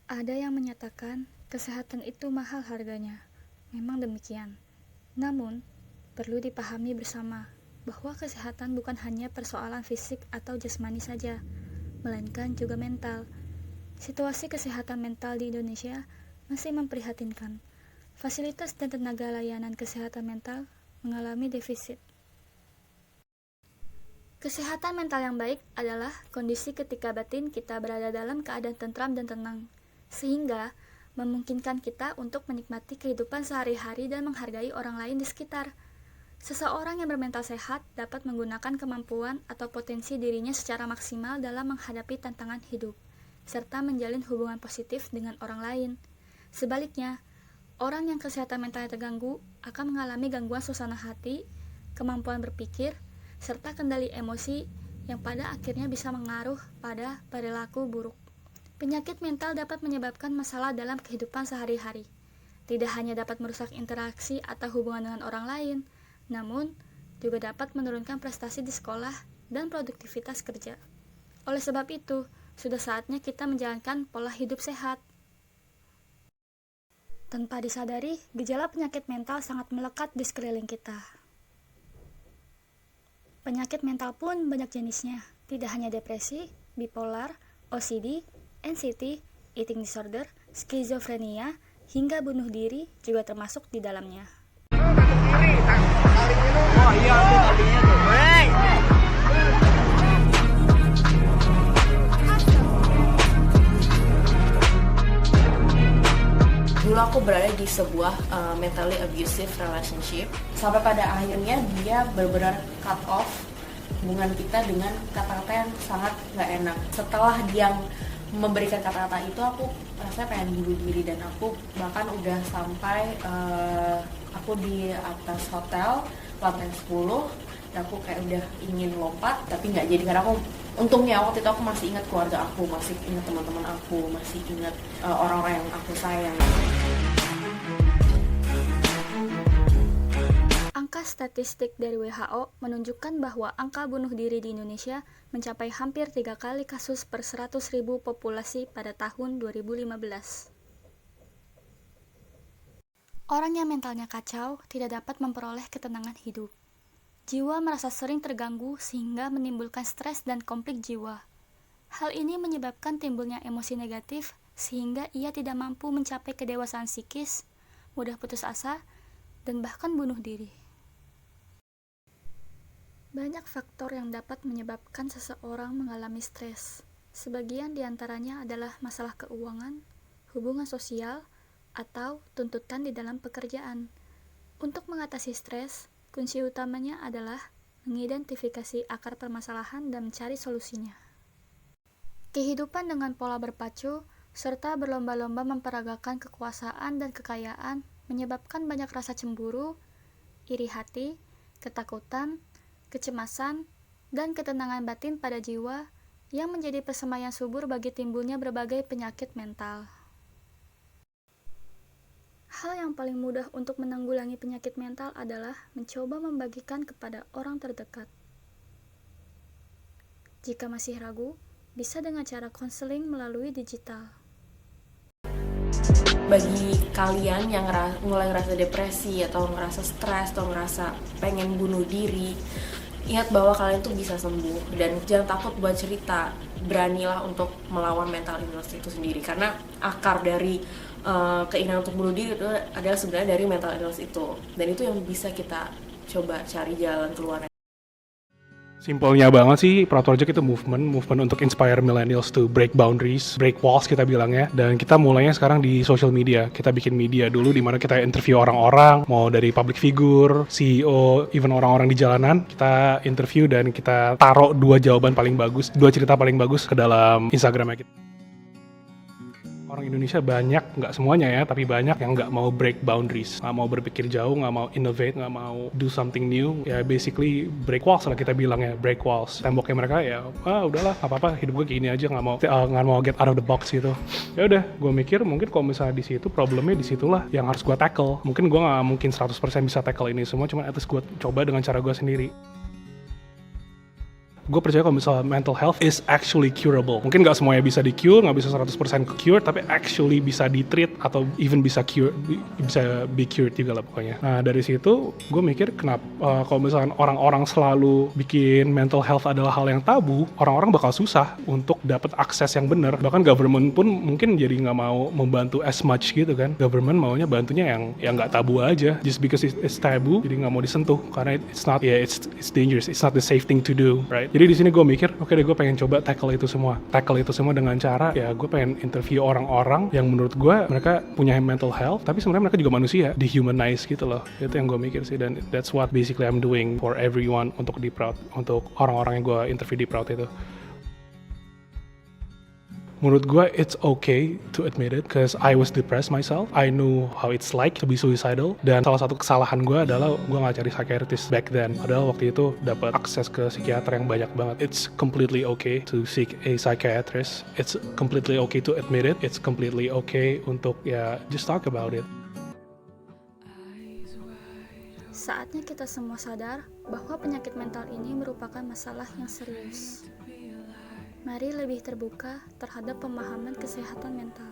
Ada yang menyatakan kesehatan itu mahal harganya. Memang demikian. Namun, perlu dipahami bersama bahwa kesehatan bukan hanya persoalan fisik atau jasmani saja, melainkan juga mental. Situasi kesehatan mental di Indonesia masih memprihatinkan. Fasilitas dan tenaga layanan kesehatan mental mengalami defisit. Kesehatan mental yang baik adalah kondisi ketika batin kita berada dalam keadaan tentram dan tenang, sehingga memungkinkan kita untuk menikmati kehidupan sehari-hari dan menghargai orang lain di sekitar. Seseorang yang bermental sehat dapat menggunakan kemampuan atau potensi dirinya secara maksimal dalam menghadapi tantangan hidup, serta menjalin hubungan positif dengan orang lain. Sebaliknya, orang yang kesehatan mentalnya terganggu akan mengalami gangguan suasana hati, kemampuan berpikir, serta kendali emosi yang pada akhirnya bisa mengaruh pada perilaku buruk. Penyakit mental dapat menyebabkan masalah dalam kehidupan sehari-hari. Tidak hanya dapat merusak interaksi atau hubungan dengan orang lain, namun juga dapat menurunkan prestasi di sekolah dan produktivitas kerja. Oleh sebab itu, sudah saatnya kita menjalankan pola hidup sehat. Tanpa disadari, gejala penyakit mental sangat melekat di sekeliling kita. Penyakit mental pun banyak jenisnya, tidak hanya depresi, bipolar, OCD, anxiety, eating disorder, skizofrenia, hingga bunuh diri juga termasuk di dalamnya. Oh iya tuh tadinya tuh. Hey! Dulu aku berada di sebuah mentally abusive relationship sampai pada akhirnya dia benar-benar cut off hubungan kita dengan kata-kata yang sangat nggak enak. Setelah dia memberikan kata-kata itu, aku rasanya pengen bunuh diri, dan aku bahkan udah sampai aku di atas hotel lantai 10 dan aku kayak udah ingin lompat tapi nggak jadi, karena aku untungnya waktu itu aku masih ingat keluarga aku, masih ingat teman-teman aku, masih ingat orang-orang yang aku sayang. Angka statistik dari WHO menunjukkan bahwa angka bunuh diri di Indonesia mencapai hampir 3 kali kasus per 100.000 populasi pada tahun 2015. Orang yang mentalnya kacau tidak dapat memperoleh ketenangan hidup. Jiwa merasa sering terganggu sehingga menimbulkan stres dan konflik jiwa. Hal ini menyebabkan timbulnya emosi negatif sehingga ia tidak mampu mencapai kedewasaan psikis, mudah putus asa, dan bahkan bunuh diri. Banyak faktor yang dapat menyebabkan seseorang mengalami stres. Sebagian diantaranya adalah masalah keuangan, hubungan sosial, atau tuntutan di dalam pekerjaan. Untuk mengatasi stres, kunci utamanya adalah mengidentifikasi akar permasalahan dan mencari solusinya. Kehidupan dengan pola berpacu, serta berlomba-lomba memperagakan kekuasaan dan kekayaan menyebabkan banyak rasa cemburu, iri hati, ketakutan, kecemasan, dan ketenangan batin pada jiwa yang menjadi persemaian subur bagi timbulnya berbagai penyakit mental. Hal yang paling mudah untuk menanggulangi penyakit mental adalah mencoba membagikan kepada orang terdekat. Jika masih ragu, bisa dengan cara konseling melalui digital. Bagi kalian yang mulai ngerasa depresi atau ngerasa stres atau ngerasa pengen bunuh diri, ingat bahwa kalian tuh bisa sembuh, dan jangan takut buat cerita. Beranilah untuk melawan mental illness itu sendiri, karena akar dari keinginan untuk bunuh diri itu adalah sebenarnya dari mental illness itu, dan itu yang bisa kita coba cari jalan keluarnya. Simpelnya banget sih, Proud Project itu movement untuk inspire millennials to break boundaries, break walls kita bilangnya. Dan kita mulainya sekarang di social media. Kita bikin media dulu di mana kita interview orang-orang, mau dari public figure, CEO, even orang-orang di jalanan. Kita interview dan kita taruh dua cerita paling bagus ke dalam Instagramnya kita. Orang Indonesia banyak, nggak semuanya ya, tapi banyak yang nggak mau break boundaries, nggak mau berpikir jauh, nggak mau innovate, nggak mau do something new. Ya basically break walls lah kita bilang ya, break walls. Temboknya mereka ya, udahlah, nggak apa-apa, hidup gue gini aja, nggak mau get out of the box gitu. Ya udah, gue mikir mungkin kalau misalnya di situ problemnya di situlah yang harus gue tackle. Mungkin gue nggak mungkin 100% bisa tackle ini semua, cuman at least gue coba dengan cara gue sendiri. Gue percaya kalau misalnya mental health is actually curable. Mungkin nggak semuanya bisa di-cure, nggak bisa 100% cure, tapi actually bisa di-treat atau even bisa cure, bisa be cured juga lah pokoknya. Nah dari situ gue mikir kenapa kalau misalnya orang-orang selalu bikin mental health adalah hal yang tabu, orang-orang bakal susah untuk dapat akses yang benar. Bahkan government pun mungkin jadi nggak mau membantu as much gitu kan. Government maunya bantunya yang nggak tabu aja, just because it's taboo, jadi nggak mau disentuh karena it's not, it's dangerous, it's not the safe thing to do, right? Jadi di sini gue mikir, oke deh gue pengen coba tackle itu semua dengan cara ya gue pengen interview orang-orang yang menurut gue mereka punya mental health, tapi sebenarnya mereka juga manusia, dehumanize gitu loh. Itu yang gue mikir sih, dan that's what basically I'm doing for everyone untuk di Proud, untuk orang-orang yang gue interview di Proud itu. Menurut gue, it's okay to admit it, because I was depressed myself. I knew how it's like to be suicidal. Dan salah satu kesalahan gue adalah gue nggak cari psychiatrist back then. Padahal waktu itu dapat akses ke psikiater yang banyak banget. It's completely okay to seek a psychiatrist. It's completely okay to admit it. It's completely okay untuk just talk about it. Saatnya kita semua sadar bahwa penyakit mental ini merupakan masalah yang serius. Mari lebih terbuka terhadap pemahaman kesehatan mental.